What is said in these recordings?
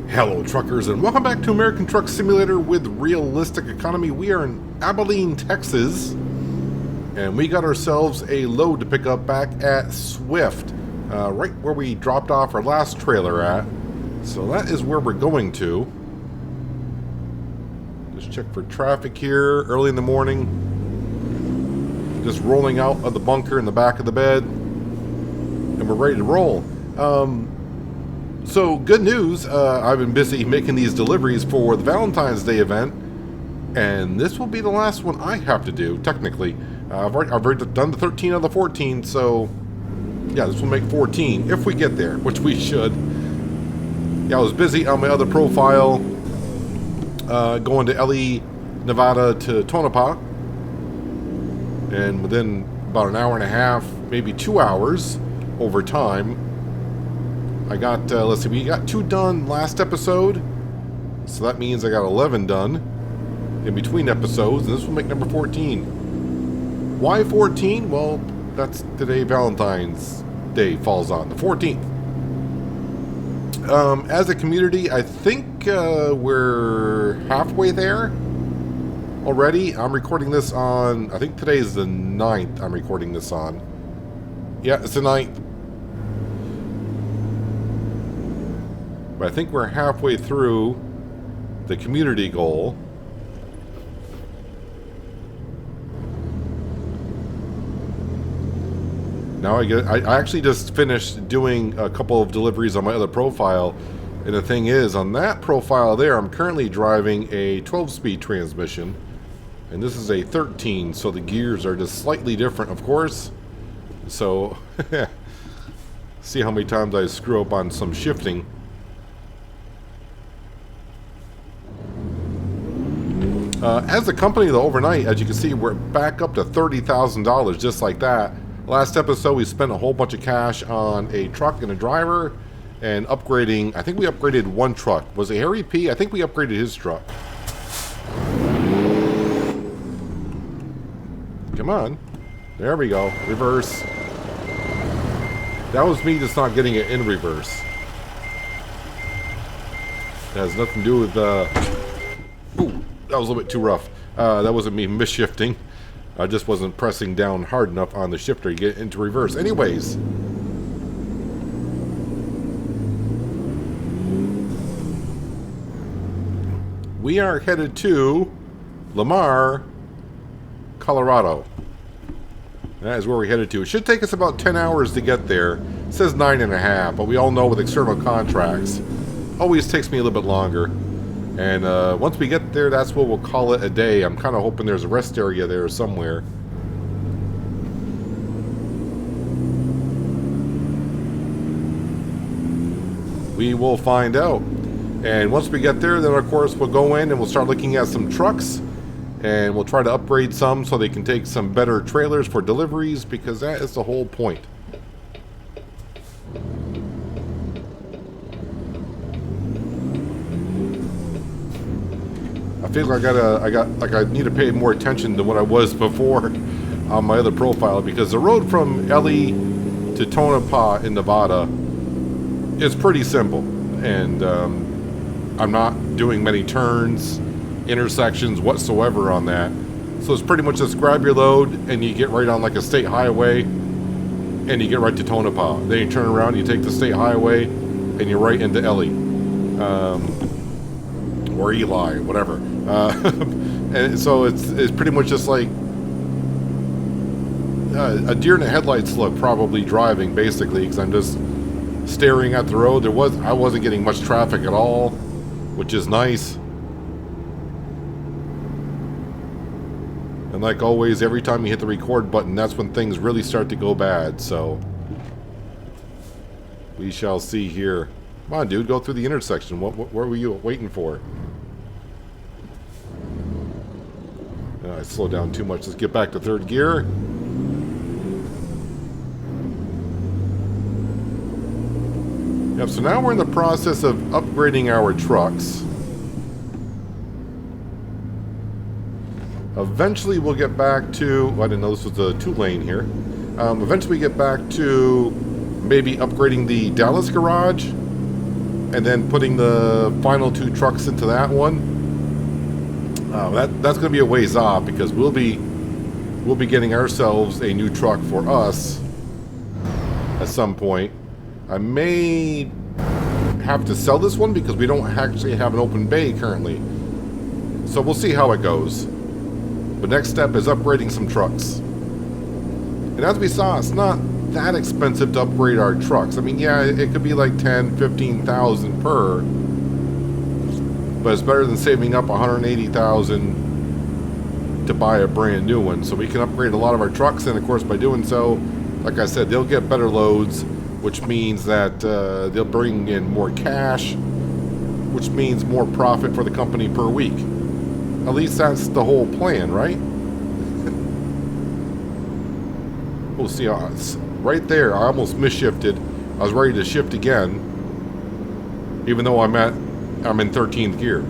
Hello, truckers, and welcome back to American Truck Simulator with Realistic Economy. We are in Abilene, Texas, and we got ourselves a load to pick up back at Swift, right where we dropped off our last trailer at. So that is where we're going to. Just check for traffic here, early in the morning. Just rolling out of the bunker in the back of the bed, and we're ready to roll. So, good news, I've been busy making these deliveries for the Valentine's Day event, and this will be the last one I have to do, technically. I've already done the 13 of the 14, so, yeah, this will make 14, if we get there, which we should. Yeah, I was busy on my other profile, going to LE, Nevada to Tonopah, and within about an hour and a half, maybe 2 hours over time, I got, let's see, we got 2 done last episode, so that means I got 11 done in between episodes, and this will make number 14. Why 14? Well, that's today Valentine's Day falls on, the 14th. As a community, I think we're halfway there already. I'm recording this on, I think today is the 9th I'm recording this on. Yeah, it's the 9th. But I think we're halfway through the community goal. Now I actually just finished doing a couple of deliveries on my other profile. And the thing is, on that profile there, I'm currently driving a 12-speed transmission. And this is a 13, so the gears are just slightly different, of course. So, see how many times I screw up on some shifting. As a company, though, overnight, as you can see, we're back up to $30,000 just like that. Last episode, we spent a whole bunch of cash on a truck and a driver and upgrading. I think we upgraded one truck. Was it Harry P? I think we upgraded his truck. Come on. There we go. Reverse. That was me just not getting it in reverse. It has nothing to do with ooh, that was a little bit too rough. That wasn't me misshifting. I just wasn't pressing down hard enough on the shifter to get into reverse. Anyways. We are headed to Lamar, Colorado. That is where we're headed to. It should take us about 10 hours to get there. It says 9.5, but we all know with external contracts, always takes me a little bit longer. And once we get there, that's what we'll call it a day. I'm kind of hoping there's a rest area there somewhere. We will find out. And once we get there, then of course we'll go in and we'll start looking at some trucks. And we'll try to upgrade some so they can take some better trailers for deliveries, because that is the whole point. I feel like I need to pay more attention to what I was before on my other profile, because the road from LE to Tonopah in Nevada is pretty simple, and I'm not doing many turns, intersections whatsoever on that. So it's pretty much just grab your load and you get right on like a state highway and you get right to Tonopah. Then you turn around, you take the state highway and you're right into LE. Or Eli, whatever. And so it's pretty much just like a deer in the headlights look, probably driving basically, because I'm just staring at the road. I wasn't getting much traffic at all, which is nice. And like always, every time you hit the record button, that's when things really start to go bad. So we shall see here. Come on, dude, go through the intersection. What were you waiting for? I slowed down too much. Let's get back to third gear. Yep, so now we're in the process of upgrading our trucks. Eventually we'll get back to, I didn't know this was a 2-lane here. Eventually we get back to maybe upgrading the Dallas garage and then putting the final 2 trucks into that one, that's going to be a ways off, because we'll be getting ourselves a new truck for us at some point. I may have to sell this one because we don't actually have an open bay currently. So we'll see how it goes. But next step is upgrading some trucks. And as we saw, it's not that expensive to upgrade our trucks. I mean, yeah, it could be like 10, 15,000 per, but it's better than saving up 180,000 to buy a brand new one. So we can upgrade a lot of our trucks, and of course by doing so, like I said, they'll get better loads, which means that they'll bring in more cash, which means more profit for the company per week. At least that's the whole plan, right? We'll see. Right there, I almost misshifted. I was ready to shift again, even though I'm in 13th gear,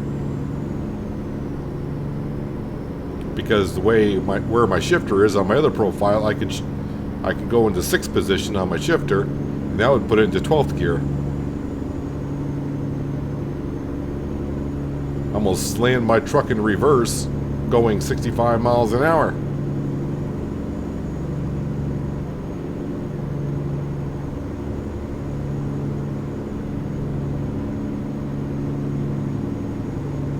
because the way where my shifter is on my other profile, I can go into 6th position on my shifter, and that would put it into 12th gear. Almost slammed my truck in reverse, going 65 miles an hour.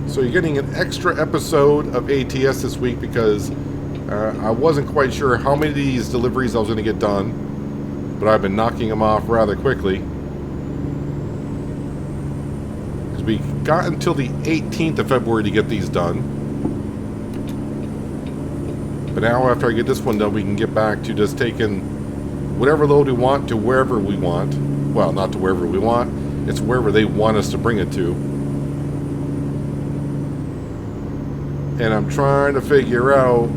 So you're getting an extra episode of ATS this week because I wasn't quite sure how many of these deliveries I was going to get done, but I've been knocking them off rather quickly. Because we got until the 18th of February to get these done. But now after I get this one done, we can get back to just taking whatever load we want to wherever we want. Well, not to wherever we want. It's wherever they want us to bring it to. And I'm trying to figure out,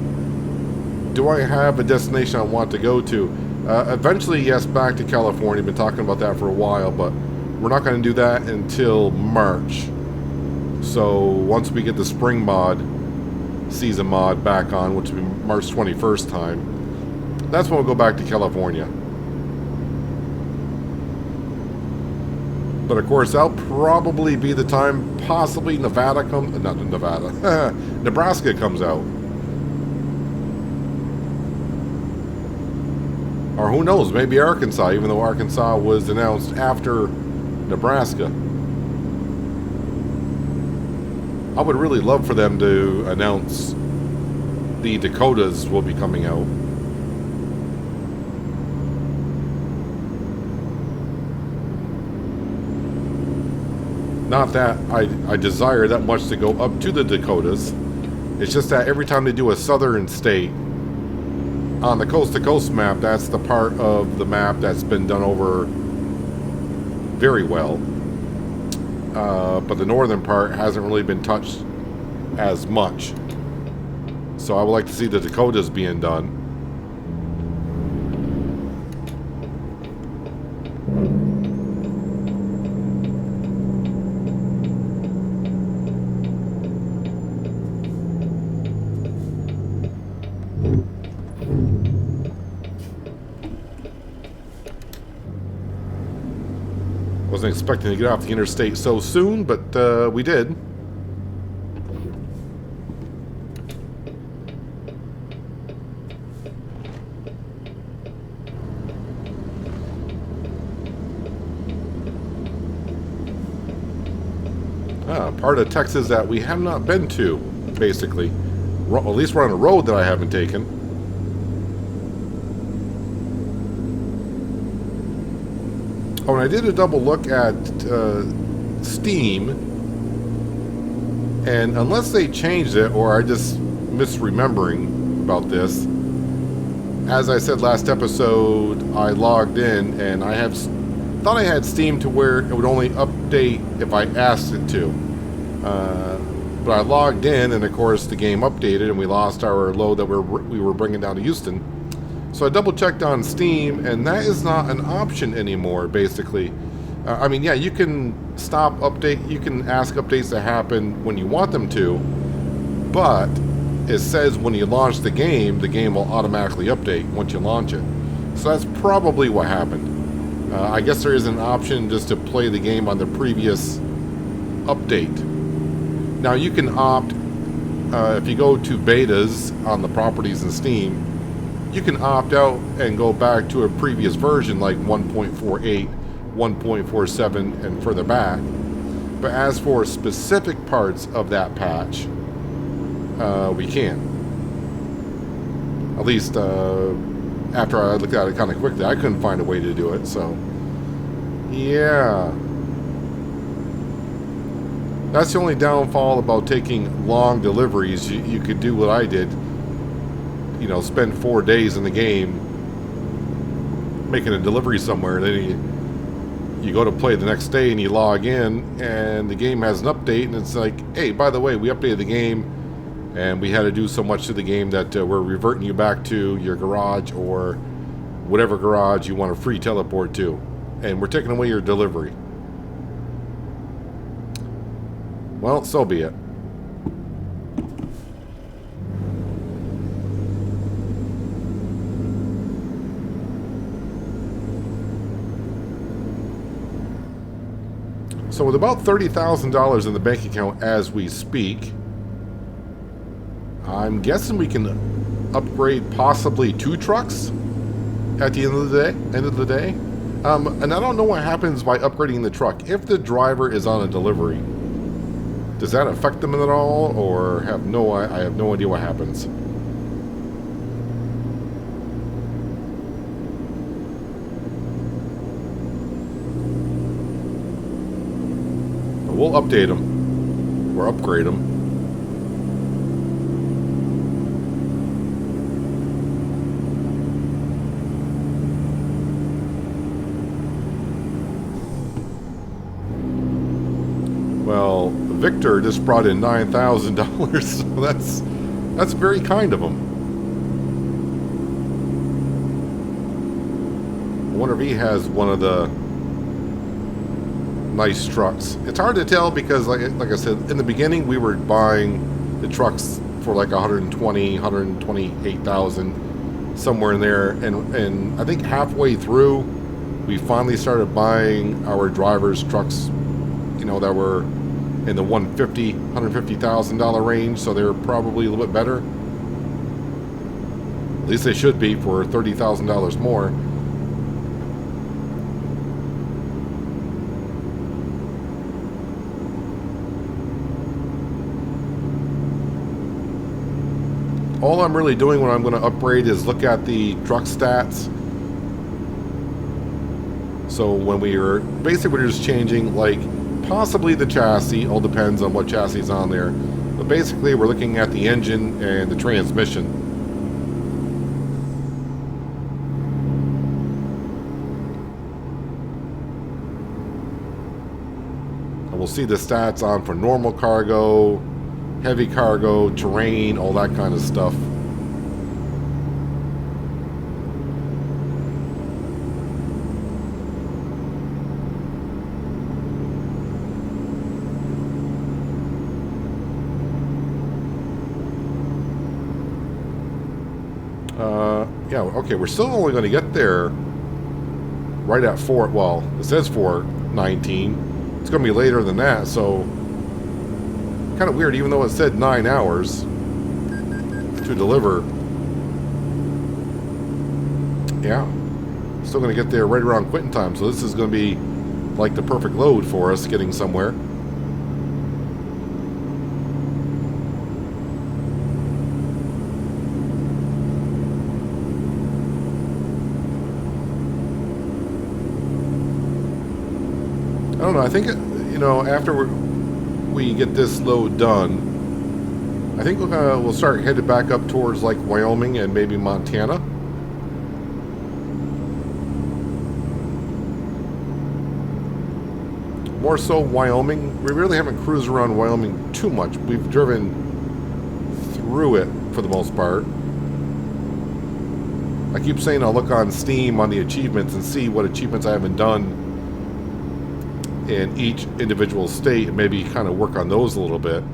do I have a destination I want to go to? Eventually, yes, back to California. Been talking about that for a while, but we're not going to do that until March. So once we get the spring season mod back on, which will be March 21st time, that's when we'll go back to California. But of course, that'll probably be the time possibly Nebraska comes out. Or who knows, maybe Arkansas, even though Arkansas was announced after Nebraska. I would really love for them to announce the Dakotas will be coming out. Not that I desire that much to go up to the Dakotas. It's just that every time they do a southern state, on the coast-to-coast map, that's the part of the map that's been done over very well. But the northern part hasn't really been touched as much. So I would like to see the Dakotas being done. Wasn't expecting to get off the interstate so soon, but we did. Part of Texas that we have not been to, basically. At least we're on a road that I haven't taken. Oh, and I did a double look at Steam, and unless they changed it, or I just misremembering about this, as I said last episode, I logged in, and I thought I had Steam to where it would only update if I asked it to. But I logged in, and of course the game updated, and we lost our load that we were bringing down to Houston. So I double checked on Steam, and that is not an option anymore, basically. I mean, yeah, you can stop update, you can ask updates to happen when you want them to, but it says when you launch the game will automatically update once you launch it. So that's probably what happened. I guess there is an option just to play the game on the previous update. Now you can opt, if you go to betas on the properties in Steam, you can opt out and go back to a previous version like 1.48, 1.47, and further back. But as for specific parts of that patch, we can't. At least after I looked at it kind of quickly, I couldn't find a way to do it, so yeah. That's the only downfall about taking long deliveries. You could do what I did, you know, spend 4 days in the game making a delivery somewhere, and then you go to play the next day and you log in and the game has an update and it's like, hey, by the way, we updated the game and we had to do so much to the game that we're reverting you back to your garage or whatever garage you want a free teleport to, and we're taking away your delivery. Well, so be it. So with about $30,000 in the bank account as we speak, I'm guessing we can upgrade possibly 2 trucks at the end of the day. And I don't know what happens by upgrading the truck. If the driver is on a delivery, does that affect them at all, or I have no idea what happens. But we'll update them or upgrade them. Well, Victor just brought in $9,000, so that's very kind of him. I wonder if he has one of the nice trucks. It's hard to tell because, like I said, in the beginning we were buying the trucks for like 128,000, somewhere in there, and I think halfway through we finally started buying our drivers' trucks, you know, that were in the $150,000 range, so they're probably a little bit better. At least they should be for $30,000 more. All I'm really doing when I'm going to upgrade is look at the truck stats. So when we're just changing, like, possibly the chassis, all depends on what chassis is on there. But basically we're looking at the engine and the transmission. And we'll see the stats on for normal cargo, heavy cargo, terrain, all that kind of stuff. Yeah, okay, we're still only going to get there right at 4, well, it says 4:19. It's going to be later than that, so kind of weird, even though it said 9 hours to deliver. Yeah, still going to get there right around quitting time, so this is going to be like the perfect load for us getting somewhere. I don't know, I think, you know, after we get this load done, I think we'll start headed back up towards like Wyoming and maybe Montana. More so Wyoming. We really haven't cruised around Wyoming too much. We've driven through it for the most part. I keep saying I'll look on Steam on the achievements and see what achievements I haven't done in each individual state and maybe kind of work on those a little bit.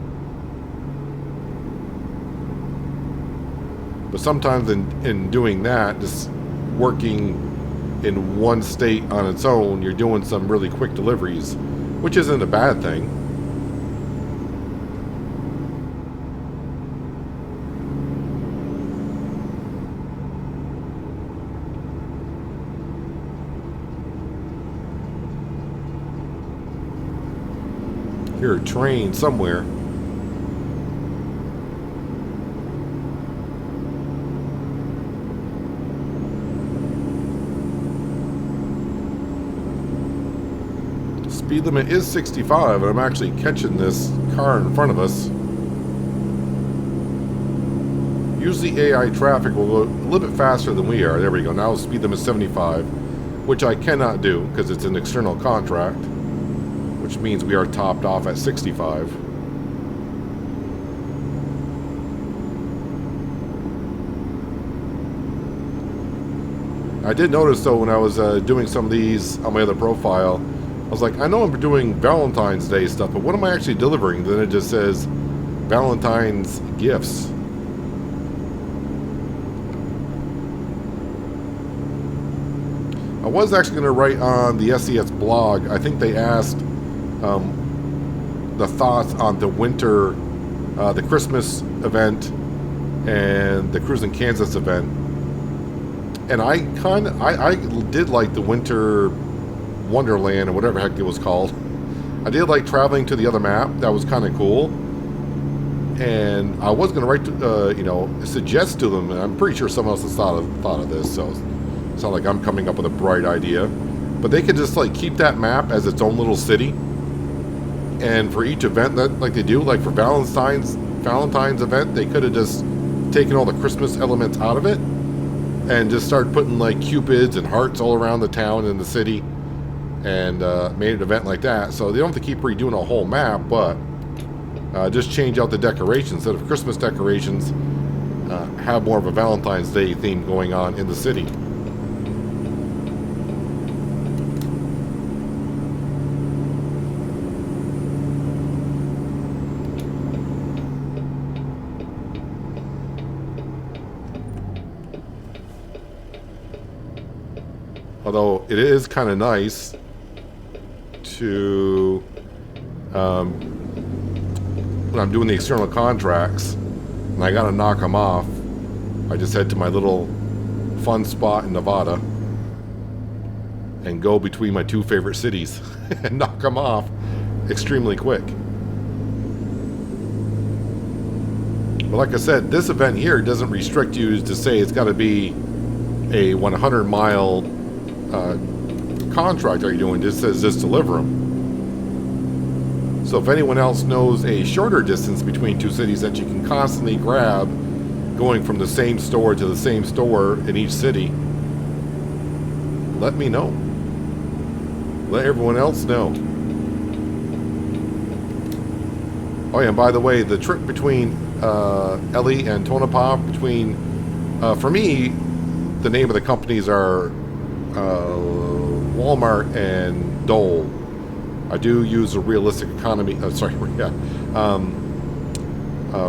But sometimes in doing that, just working in one state on its own, you're doing some really quick deliveries, which isn't a bad thing. Hear a train somewhere. Speed limit is 65, and I'm actually catching this car in front of us. Usually AI traffic will go a little bit faster than we are. There we go. Now speed limit is 75, which I cannot do because it's an external contract, which means we are topped off at 65. I did notice though when I was doing some of these on my other profile, I was like, I know I'm doing Valentine's Day stuff, but what am I actually delivering? Then it just says Valentine's gifts. I was actually going to write on the SES blog. I think they asked the thoughts on the winter, the Christmas event, and the Cruising Kansas event. And I did like the winter Wonderland or whatever heck it was called. I did like traveling to the other map. That was kind of cool. And I was going to write, suggest to them, and I'm pretty sure someone else has thought of this, so it's not like I'm coming up with a bright idea. But they could just like keep that map as its own little city. And for each event that like they do, like for Valentine's event, they could have just taken all the Christmas elements out of it and just start putting like cupids and hearts all around the town and the city, and made an event like that. So they don't have to keep redoing a whole map, but just change out the decorations. Instead of Christmas decorations, have more of a Valentine's Day theme going on in the city. Although it is kind of nice to, when I'm doing the external contracts and I gotta knock them off, I just head to my little fun spot in Nevada and go between my two favorite cities and knock them off extremely quick. But like I said, this event here doesn't restrict you to say it's got to be a 100-mile contract are you doing. It just says just deliver them. So if anyone else knows a shorter distance between two cities that you can constantly grab going from the same store to the same store in each city, let me know. Let everyone else know. Oh yeah, and by the way, the trip between Ellie and Tonopah, between for me, the name of the companies are Walmart and Dole. I do use a realistic economy.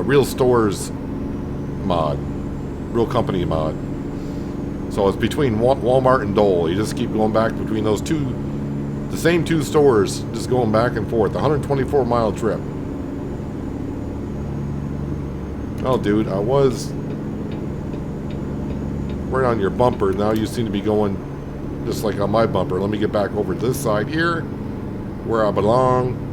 Real stores mod, real company mod. So it's between Walmart and Dole. You just keep going back between those two, the same two stores, just going back and forth. 124-mile trip. Oh, dude, I was right on your bumper. Now you seem to be going just like on my bumper. Let me get back over to this side here, where I belong.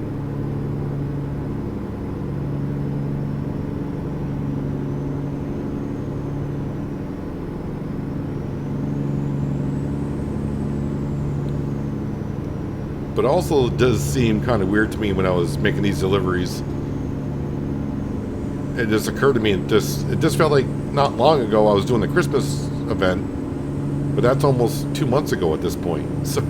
But also it does seem kind of weird to me when I was making these deliveries. It just occurred to me, it just felt like not long ago I was doing the Christmas event, but that's almost 2 months ago at this point. So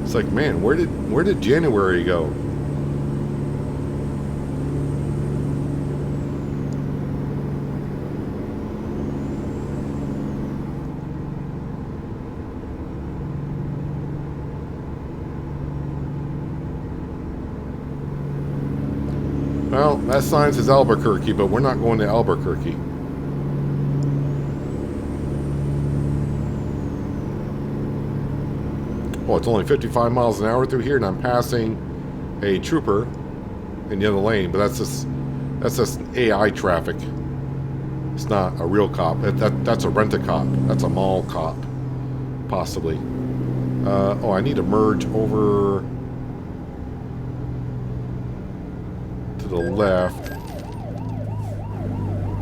it's like, man, where did January go? Well, that sign says Albuquerque, but we're not going to Albuquerque. Oh, it's only 55 miles an hour through here, and I'm passing a trooper in the other lane, but that's just AI traffic. It's not a real cop. That's a rent-a-cop. That's a mall cop, possibly. Oh, I need to merge over to the left.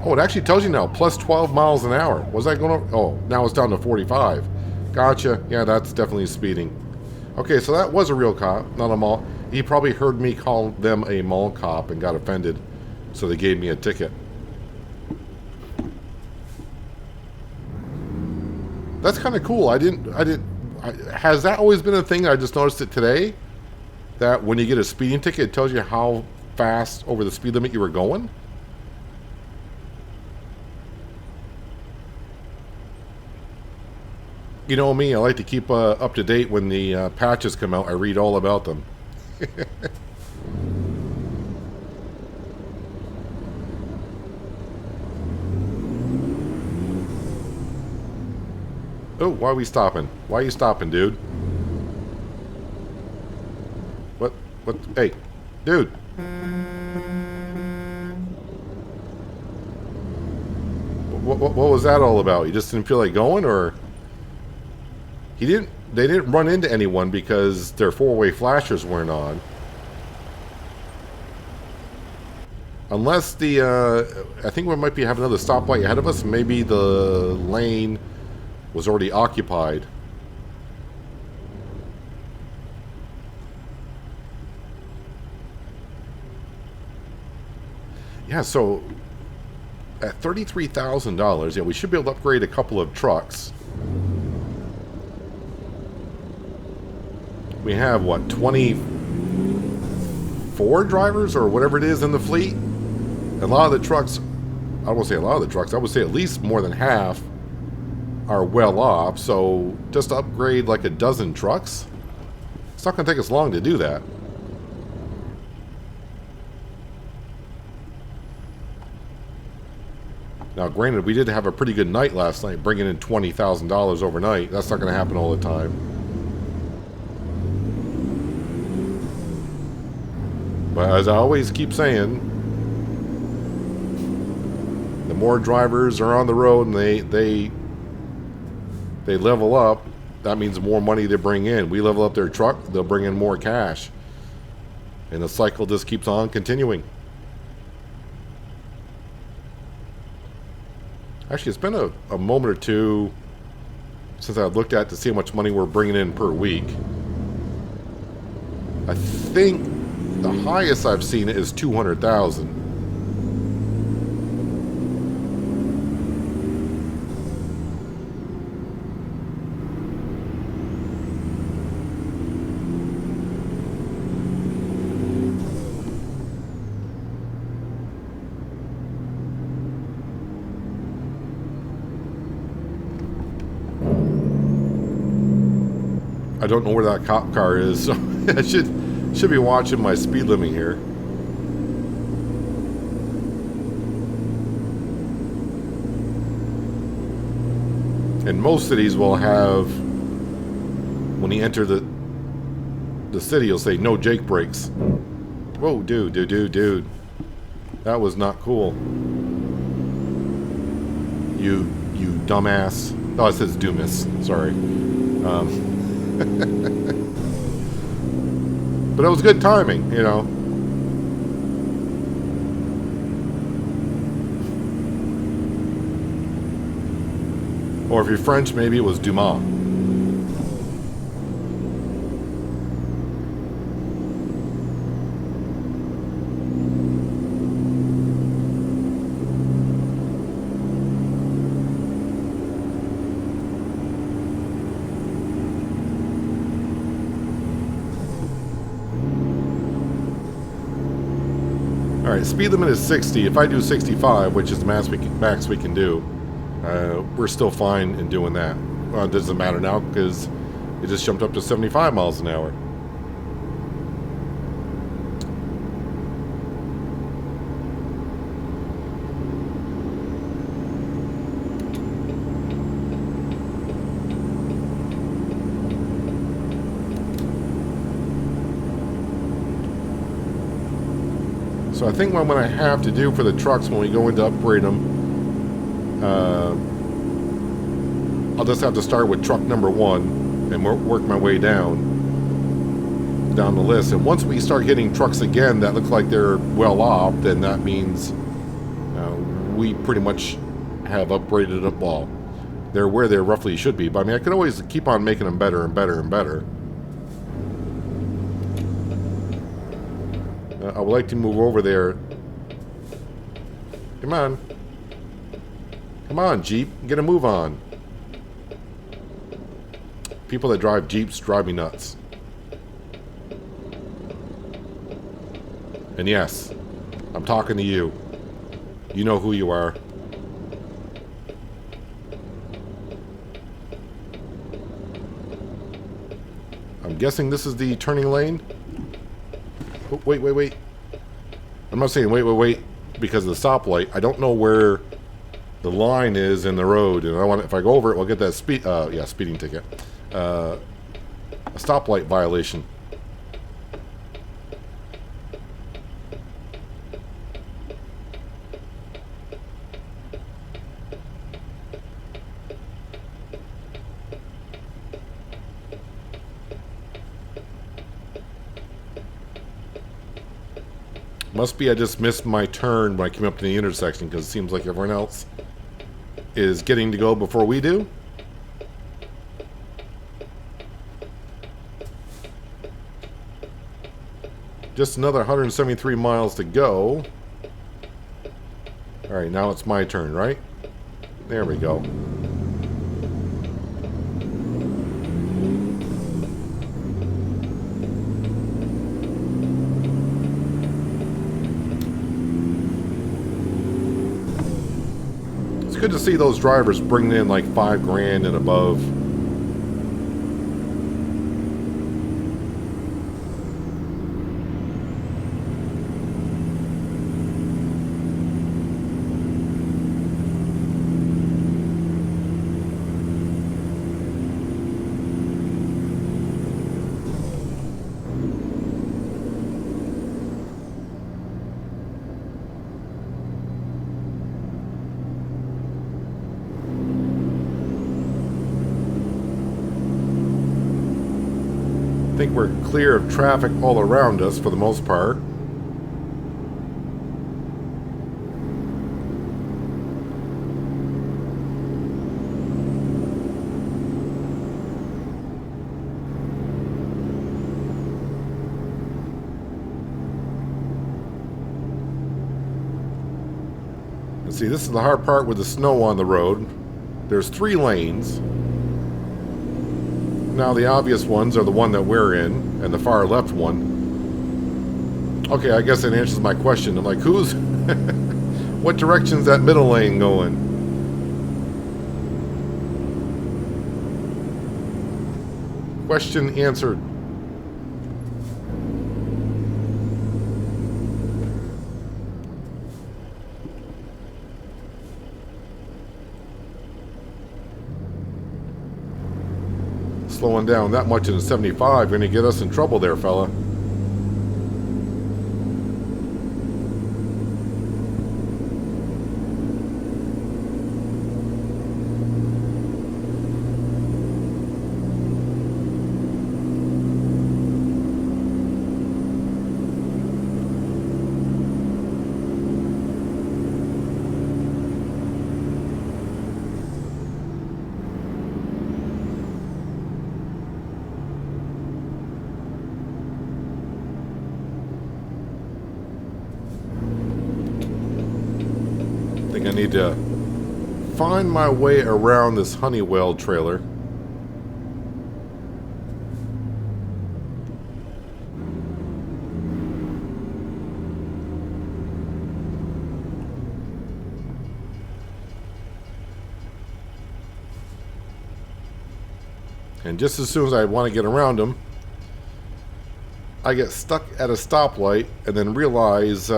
Oh, it actually tells you now, plus 12 miles an hour. Was that going to... Oh, now it's down to 45. Gotcha. Yeah, that's definitely speeding. Okay, so that was a real cop, not a mall. He probably heard me call them a mall cop and got offended, so they gave me a ticket. That's kind of cool. Has that always been a thing? I just noticed it today, that when you get a speeding ticket, it tells you how fast over the speed limit you were going. You know me, I like to keep up to date when the patches come out. I read all about them. Oh, why are we stopping? Why are you stopping, dude? What? Hey, dude. What was that all about? You just didn't feel like going, or... They didn't run into anyone because their four-way flashers weren't on. Unless I think we might be having another stoplight ahead of us. Maybe the lane was already occupied. Yeah, so at $33,000, yeah, we should be able to upgrade a couple of trucks. We have, what, 24 drivers or whatever it is in the fleet? A lot of the trucks, I won't say a lot of the trucks, I would say at least more than half are well off. So just to upgrade like a dozen trucks, it's not going to take us long to do that. Now, granted, we did have a pretty good night last night, bringing in $20,000 overnight. That's not going to happen all the time. But as I always keep saying, the more drivers are on the road and they level up, that means more money they bring in. We level up their truck, they'll bring in more cash. And the cycle just keeps on continuing. Actually, it's been a moment or two since I've looked at to see how much money we're bringing in per week. I think the highest I've seen is 200,000. I don't know where that cop car is, so I should be watching my speed limit here. And most cities will have, when you enter the city, you'll say no Jake brakes. Whoa, dude. That was not cool. You dumbass. Oh, it says Dumas. Sorry. But it was good timing, you know. Or if you're French, maybe it was Dumas. Alright, speed limit is 60. If I do 65, which is the max we can do, we're still fine in doing that. Well, it doesn't matter now because it just jumped up to 75 miles an hour. So I think what I'm going to have to do for the trucks when we go in to upgrade them, I'll just have to start with truck number 1 and work my way down the list. And once we start hitting trucks again that look like they're well off, then that means we pretty much have upgraded them all. They're where they roughly should be. But I mean, I could always keep on making them better and better and better. I would like to move over there. Come on. Come on, Jeep. Get a move on. People that drive Jeeps drive me nuts. And yes, I'm talking to you. You know who you are. I'm guessing this is the turning lane. Oh, wait. I'm not saying wait because of the stoplight. I don't know where the line is in the road, and I want, if I go over it, we'll get that speeding ticket. A stoplight violation. Must be I just missed my turn when I came up to the intersection, because it seems like everyone else is getting to go before we do. Just another 173 miles to go. Alright, now it's my turn, right? There we go. It's good to see those drivers bringing in like $5,000 and above. I think we're clear of traffic all around us for the most part. And see, this is the hard part with the snow on the road. There's 3 lanes. Now the obvious ones are the one that we're in and the far left one. Okay, I guess that answers my question. I'm like, who's what direction's that middle lane going? Question answered. Slowing down that much in a 75 going to get us in trouble there, fella. I need to find my way around this Honeywell trailer. And just as soon as I want to get around them, I get stuck at a stoplight and then realize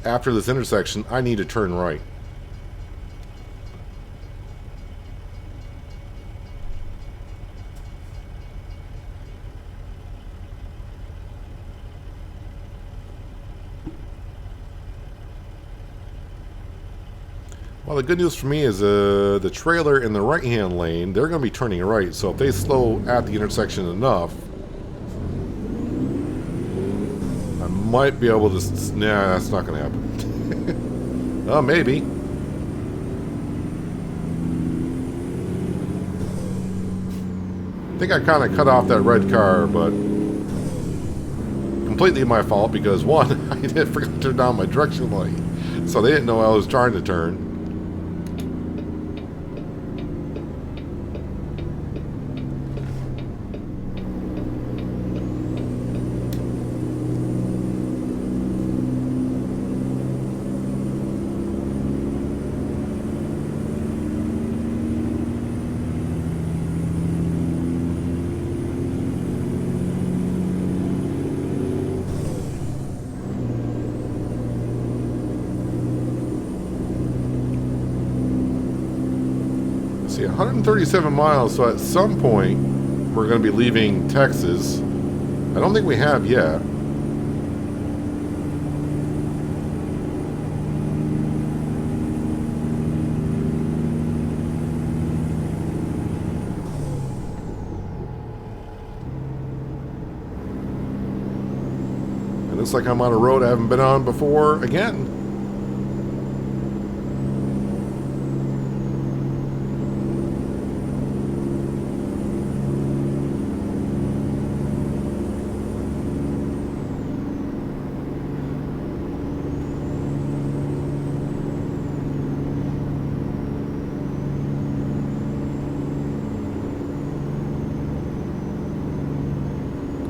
after this intersection I need to turn right. Well, the good news for me is the trailer in the right-hand lane, they're going to be turning right. So if they slow at the intersection enough, I might be able to... Nah, that's not going to happen. Oh, maybe. I think I kind of cut off that red car, but completely my fault because, one, I did forget to turn down my direction light. So they didn't know I was trying to turn. See, 137 miles, so at some point we're going to be leaving Texas. I don't think we have yet. And it looks like I'm on a road I haven't been on before again.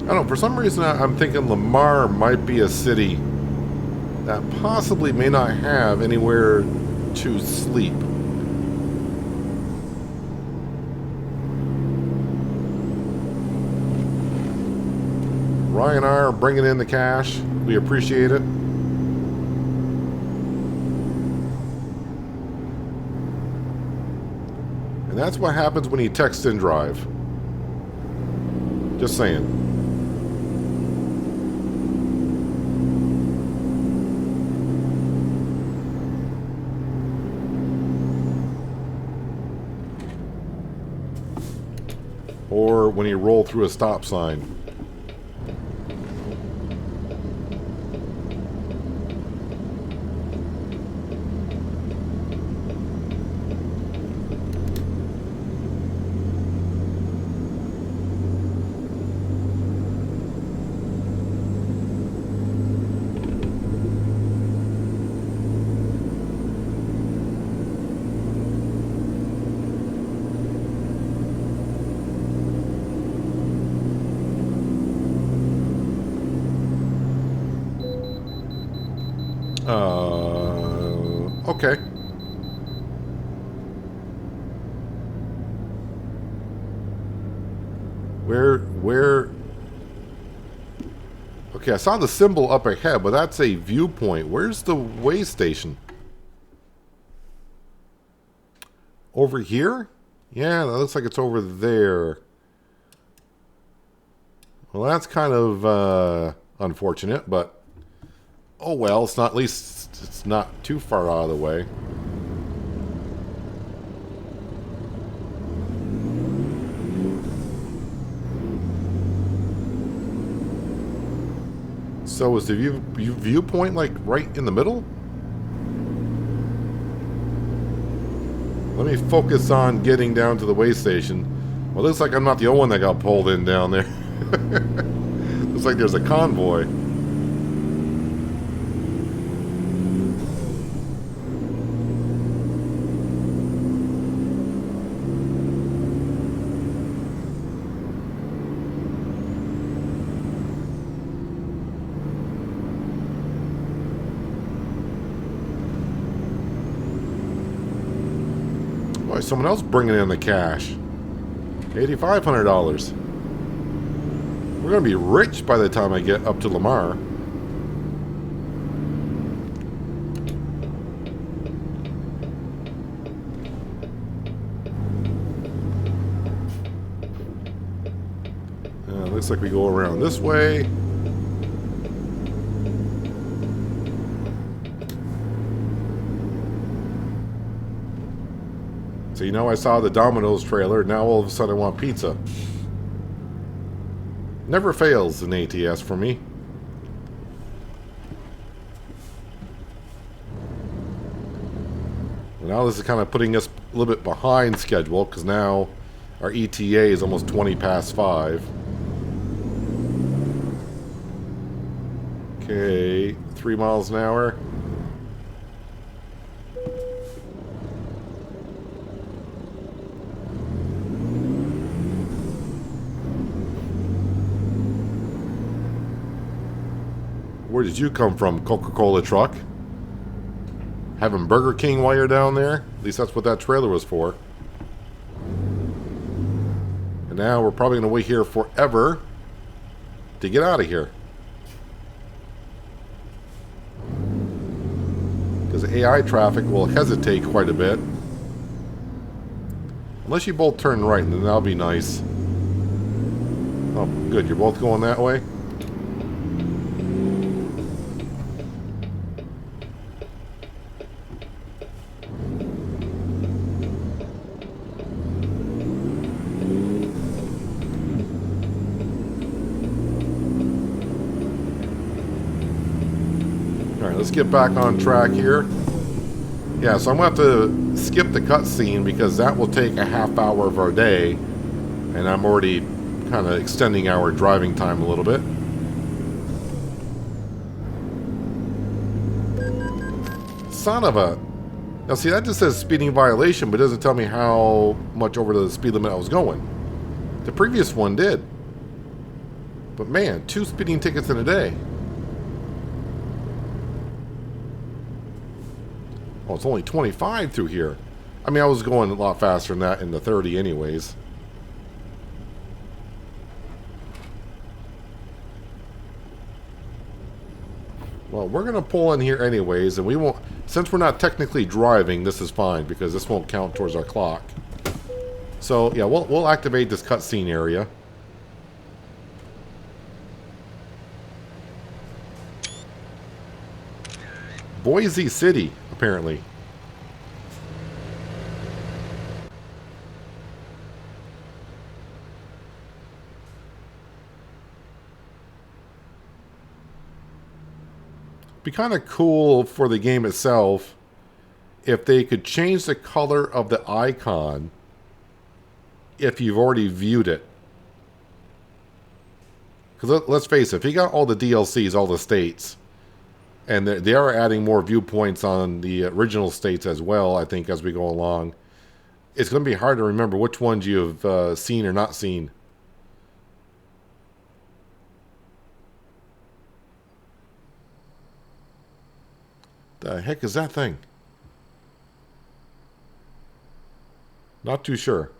I don't know, for some reason I'm thinking Lamar might be a city that possibly may not have anywhere to sleep. Ryan and I are bringing in the cash. We appreciate it. And that's what happens when you text and drive. Just saying. Or when you roll through a stop sign. Okay. Where? Okay, I saw the symbol up ahead, but that's a viewpoint. Where's the way station? Over here? Yeah, that looks like it's over there. Well, that's kind of unfortunate, but oh well, it's not, at least it's not too far out of the way. So is the viewpoint like right in the middle? Let me focus on getting down to the way station. Well, looks like I'm not the only one that got pulled in down there. Looks like there's a convoy. Boy, someone else bringing in the cash. $8,500. We're going to be rich by the time I get up to Lamar. Looks like we go around this way. So you know, I saw the Domino's trailer, now all of a sudden I want pizza. Never fails in ATS for me. Now this is kind of putting us a little bit behind schedule, because now our ETA is almost 20 past 5. Okay, 3 miles an hour. Where did you come from, Coca-Cola truck? Having Burger King while you're down there? At least that's what that trailer was for. And now we're probably going to wait here forever to get out of here. Because AI traffic will hesitate quite a bit. Unless you both turn right, then that'll be nice. Oh, good. You're both going that way? Let's get back on track here. Yeah, so I'm going to have to skip the cutscene because that will take a half hour of our day. And I'm already kind of extending our driving time a little bit. Son of a... Now see, that just says speeding violation, but it doesn't tell me how much over the speed limit I was going. The previous one did. But man, 2 speeding tickets in a day. Oh, it's only 25 through here. I mean, I was going a lot faster than that in the 30 anyways. Well, we're going to pull in here anyways, and we won't... Since we're not technically driving, this is fine, because this won't count towards our clock. So, yeah, we'll activate this cutscene area. Boise City, apparently. Be kind of cool for the game itself if they could change the color of the icon if you've already viewed it. Because let's face it, if you got all the DLCs, all the states, and they are adding more viewpoints on the original states as well, I think, as we go along. It's going to be hard to remember which ones you've seen or not seen. The heck is that thing? Not too sure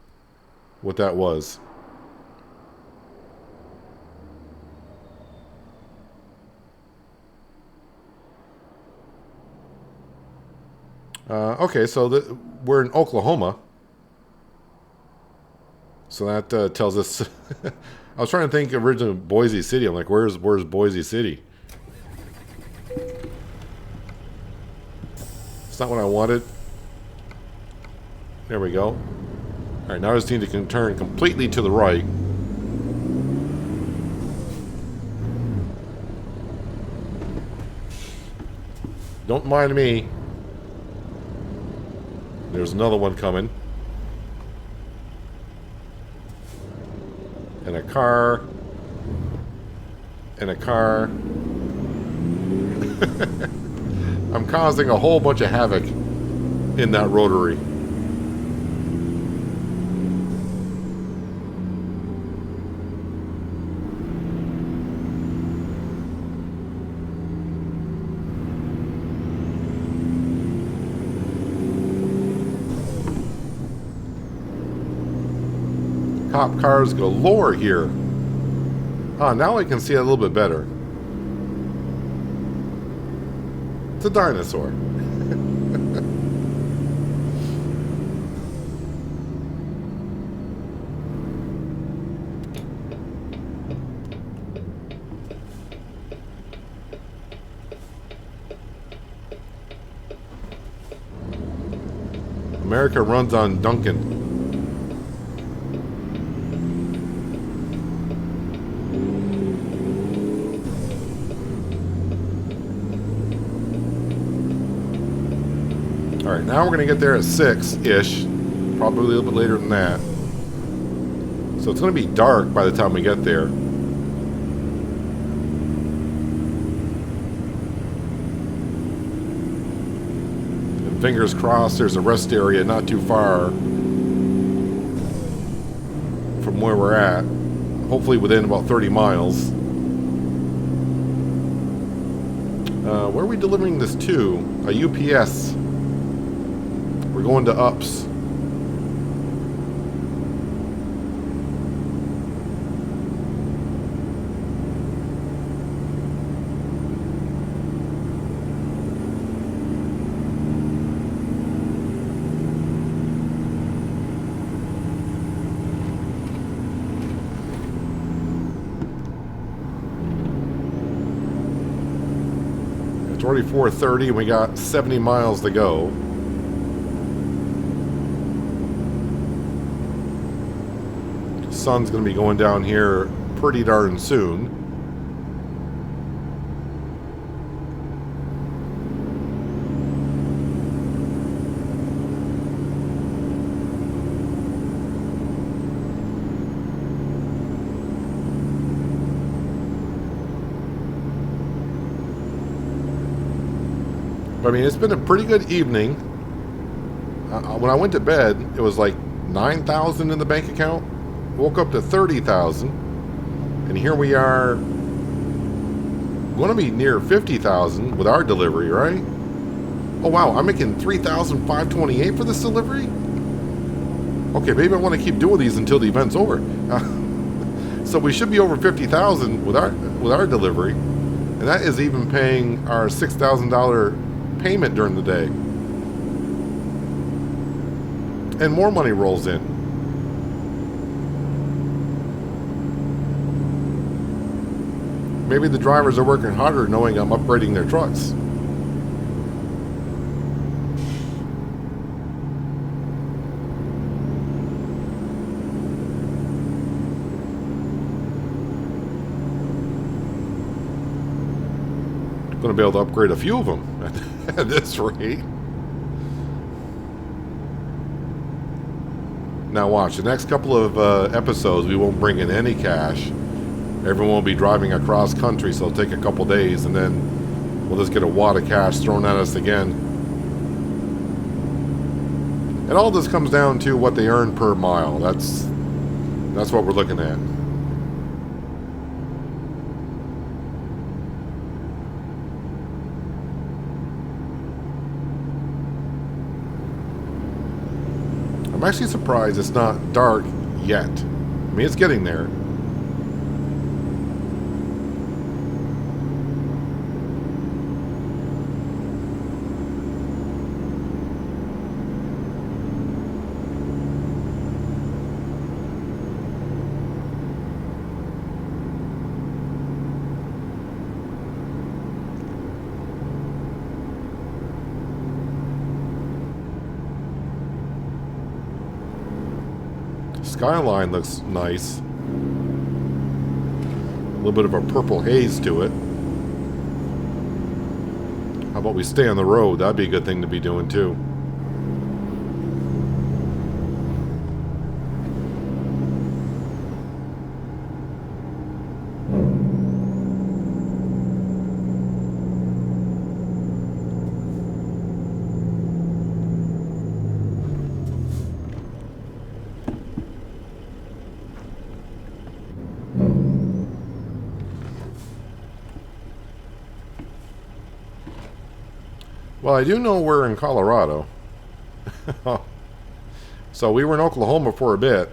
what that was. Okay, so we're in Oklahoma. So that tells us... I was trying to think originally Boise City. I'm like, where's Boise City? It's not what I wanted. There we go. Alright, now I just need to turn completely to the right. Don't mind me. There's another one coming. And a car. And a car. I'm causing a whole bunch of havoc in that rotary. Cop cars galore here. Ah, now I can see it a little bit better. It's a dinosaur. America runs on Duncan. Alright, now we're going to get there at 6-ish. Probably a little bit later than that. So it's going to be dark by the time we get there. And fingers crossed there's a rest area not too far from where we're at. Hopefully within about 30 miles. Where are we delivering this to? A UPS. We're going to Ups. It's already 4:30 and we got 70 miles to go. Sun's going to be going down here pretty darn soon. I mean, it's been a pretty good evening. When I went to bed, it was like 9,000 in the bank account. Woke up to 30,000, and here we are going to be near 50,000 with our delivery, right? Oh wow, I'm making 3,528 for this delivery. Okay, maybe I want to keep doing these until the event's over. So we should be over 50,000 with our delivery, and that is even paying our $6,000 payment during the day, and more money rolls in. Maybe the drivers are working harder knowing I'm upgrading their trucks. Going to be able to upgrade a few of them at this rate. Now watch, the next couple of episodes we won't bring in any cash. Everyone will be driving across country, so it'll take a couple days, and then we'll just get a wad of cash thrown at us again. And all this comes down to what they earn per mile. That's what we're looking at. I'm actually surprised it's not dark yet. I mean, it's getting there. Skyline looks nice. A little bit of a purple haze to it. How about we stay on the road? That'd be a good thing to be doing too. Well, I do know we're in Colorado. So we were in Oklahoma for a bit.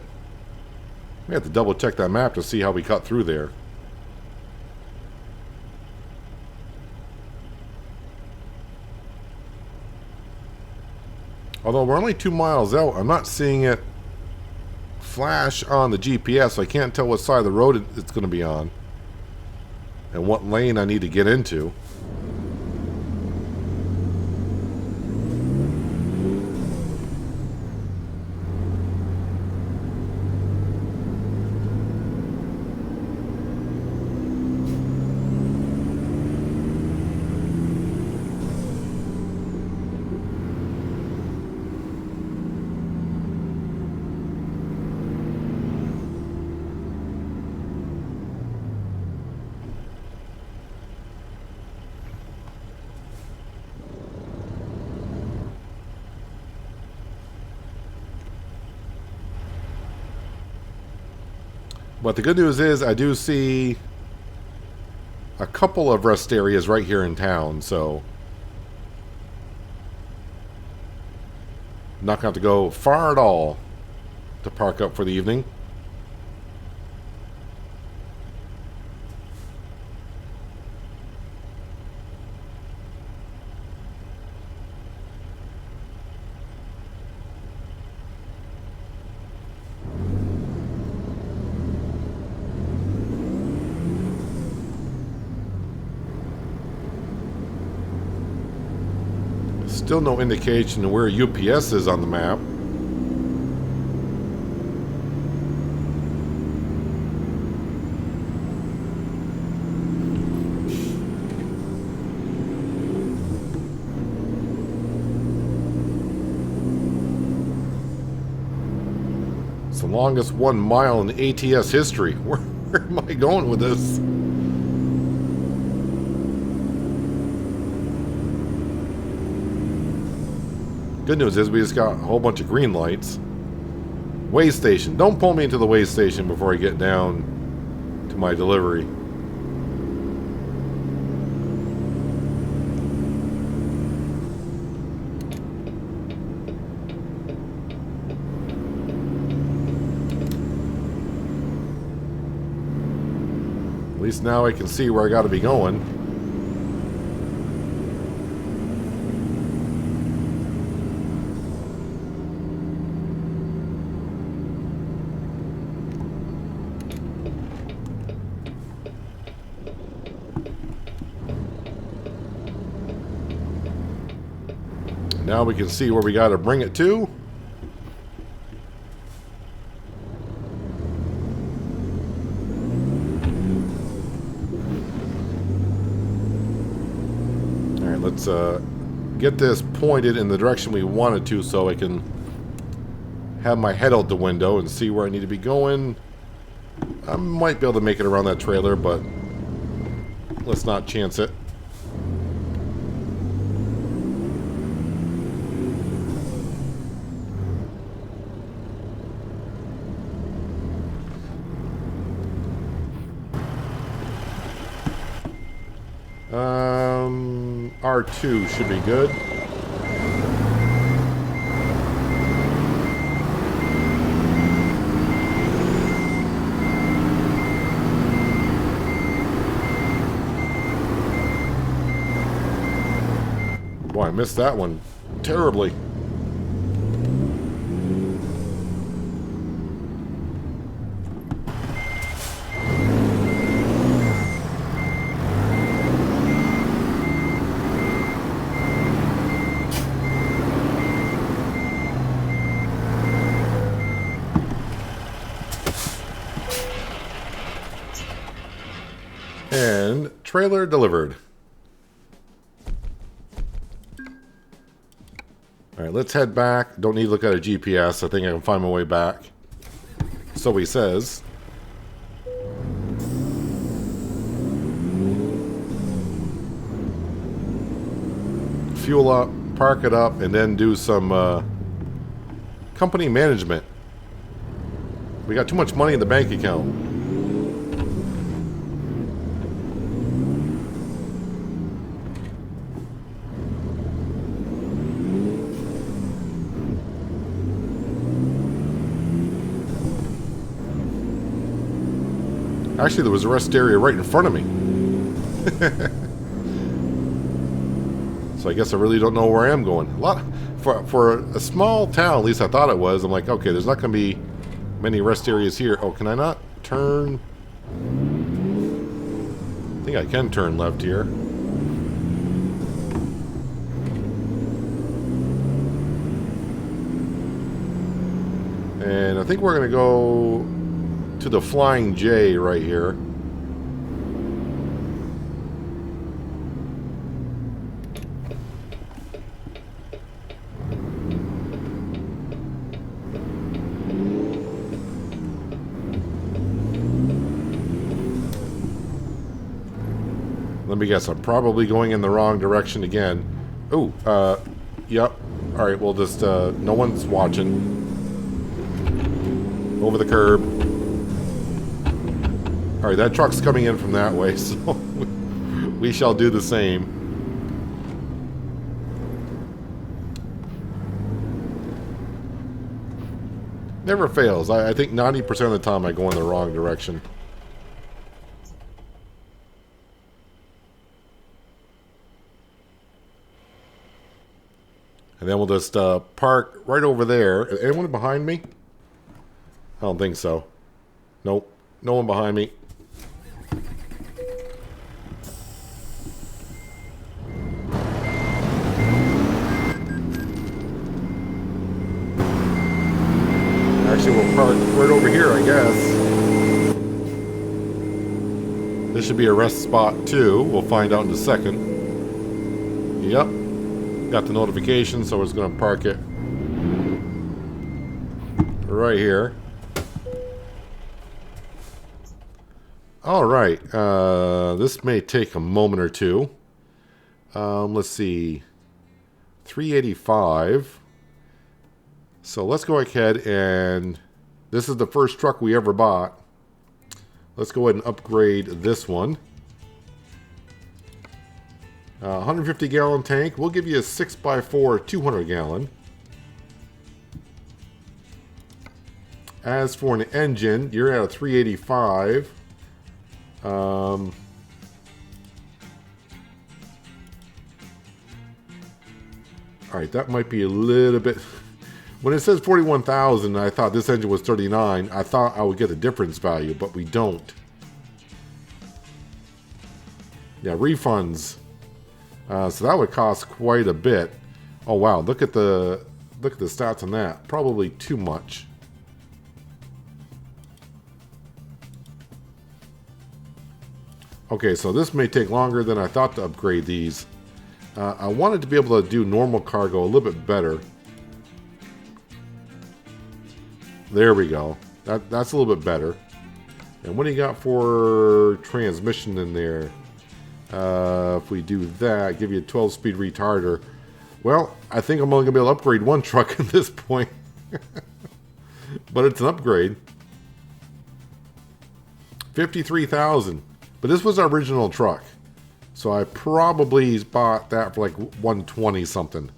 We have to double check that map to see how we cut through there. Although we're only 2 miles out, I'm not seeing it flash on the GPS, so I can't tell what side of the road it's going to be on and what lane I need to get into. But the good news is I do see a couple of rest areas right here in town, so not going to have to go far at all to park up for the evening. Still no indication of where UPS is on the map. It's the longest 1 mile in ATS history. Where am I going with this? Good news is we just got a whole bunch of green lights. Way station. Don't pull me into the way station before I get down to my delivery. At least now I can see where I got to be going. Now we can see where we got to bring it to. All right, let's get this pointed in the direction we want it to so I can have my head out the window and see where I need to be going. I might be able to make it around that trailer, but let's not chance it. R2 should be good. Boy, I missed that one terribly. And trailer delivered. Alright, let's head back. Don't need to look at a GPS. I think I can find my way back. So he says. Fuel up, park it up, and then do some company management. We got too much money in the bank account. Actually, there was a rest area right in front of me. So I guess I really don't know where I am going. For a small town, at least I thought it was. I'm like, okay, there's not going to be many rest areas here. Oh, can I not turn? I think I can turn left here. And I think we're going to go to the Flying J right here. Let me guess, I'm probably going in the wrong direction again. Oh, yep. Alright, we'll just, no one's watching. Over the curb. All right, that truck's coming in from that way, so we shall do the same. Never fails. I think 90% of the time I go in the wrong direction. And then we'll just park right over there. Anyone behind me? I don't think so. Nope. No one behind me. Actually, we'll park right over here, I guess. This should be a rest spot too. We'll find out in a second. Yep. Got the notification, so it's going to park it right here. All right. This may take a moment or two. Let's see. 385. So let's go ahead and this is the first truck we ever bought. Let's go ahead and upgrade this one. 150 gallon tank. We'll give you a 6x4 200 gallon. As for an engine, you're at a 385. Alright, that might be a little bit... When it says 41,000, I thought this engine was 39. I thought I would get a difference value, but we don't. Yeah, refunds. So that would cost quite a bit. Oh wow, look at the stats on that. Probably too much. Okay, so this may take longer than I thought to upgrade these. I wanted to be able to do normal cargo a little bit better. There we go. That's a little bit better. And what do you got for transmission in there? If we do that, give you a 12-speed retarder. Well, I think I'm only going to be able to upgrade one truck at this point. But it's an upgrade. 53,000. But this was our original truck. So I probably bought that for like 120 something.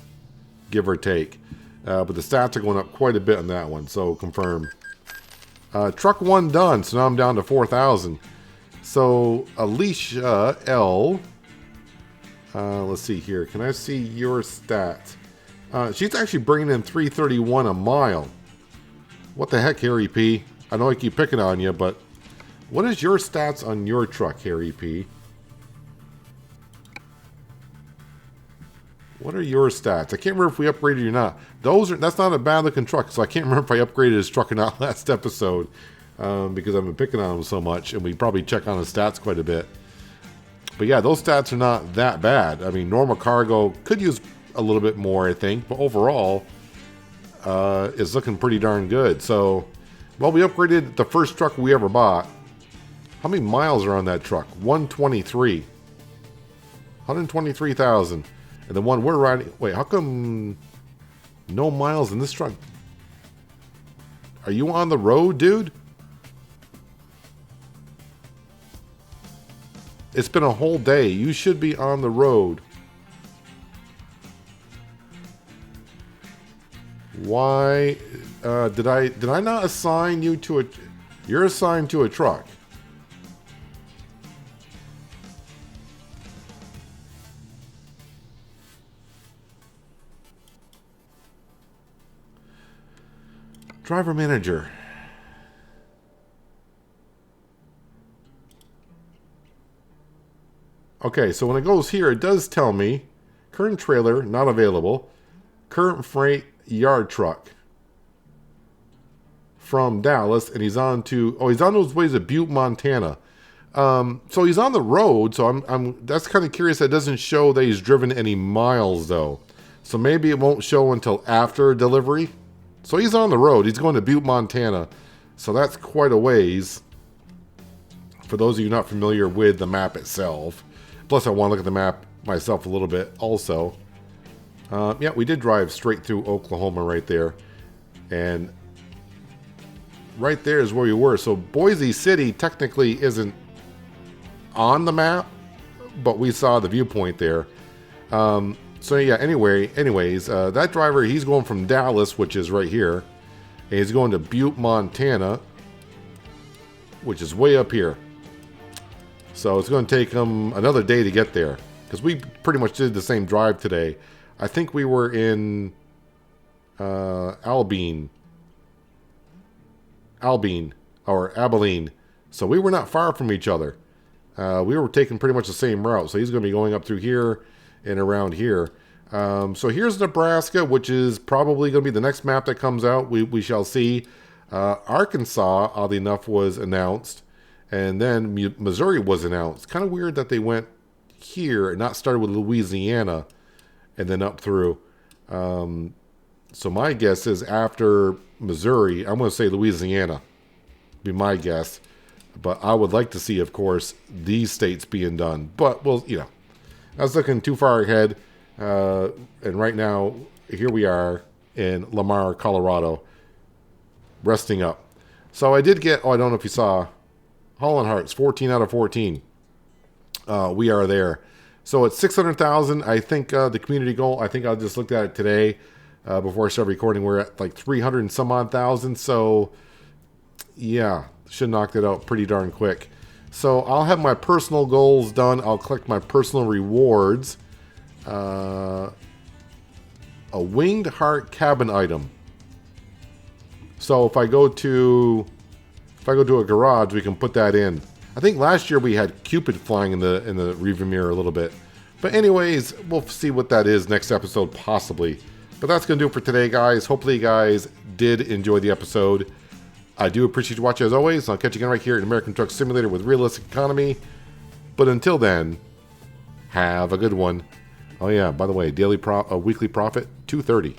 Give or take. But the stats are going up quite a bit on that one. So confirm. Truck 1 done. So now I'm down to 4,000. So, Alicia L. Let's see here. Can I see your stats? She's actually bringing in 331 a mile. What the heck, Harry P? I know I keep picking on you, but what is your stats on your truck, Harry P? What are your stats? I can't remember if we upgraded or not. That's not a bad looking truck, so I can't remember if I upgraded his truck or not last episode. Because I've been picking on him so much, and we probably check on his stats quite a bit. But yeah, those stats are not that bad. I mean, normal cargo could use a little bit more, I think, but overall, it's looking pretty darn good. So, well, we upgraded the first truck we ever bought. How many miles are on that truck? 123. 123,000. And the one we're riding... Wait, how come no miles in this truck? Are you on the road, dude? It's been a whole day. You should be on the road. Why did I not assign you to a... You're assigned to a truck. Driver manager. Okay, so when it goes here, it does tell me current trailer not available, current freight yard truck from Dallas, and he's on his way to Butte, Montana. So he's on the road. So I'm that's kind of curious. That doesn't show that he's driven any miles though. So maybe it won't show until after delivery. So he's on the road. He's going to Butte, Montana. So that's quite a ways. For those of you not familiar with the map itself. Plus, I want to look at the map myself a little bit also. Yeah, we did drive straight through Oklahoma right there. And right there is where we were. So Boise City technically isn't on the map, but we saw the viewpoint there. So yeah, anyways, that driver, he's going from Dallas, which is right here, and he's going to Butte, Montana, which is way up here. So it's going to take him another day to get there, because we pretty much did the same drive today. I think we were in Abilene, or Abilene. So we were not far from each other. We were taking pretty much the same route. So he's going to be going up through here and around here. So here's Nebraska, which is probably going to be the next map that comes out. We shall see. Arkansas, oddly enough, was announced. And then Missouri was announced. Kind of weird that they went here and not started with Louisiana and then up through. So my guess is after Missouri, I'm going to say Louisiana. Be my guess. But I would like to see, of course, these states being done. But, well, you know, I was looking too far ahead. And right now, here we are in Lamar, Colorado, resting up. So I did get, I don't know if you saw, Holland Hearts, 14 out of 14. We are there. So it's 600,000. I think the community goal, I think I just looked at it today before I started recording. We're at like 300 and some odd thousand. So, yeah, should knock that out pretty darn quick. So I'll have my personal goals done. I'll collect my personal rewards. A winged heart cabin item. So if I go to a garage, we can put that in. I think last year we had Cupid flying in the rearview mirror a little bit. But anyways, we'll see what that is next episode possibly. But that's going to do it for today, guys. Hopefully you guys did enjoy the episode. I do appreciate you watching as always. I'll catch you again right here in American Truck Simulator with Realistic Economy. But until then, have a good one. Oh yeah, by the way, weekly profit, $230.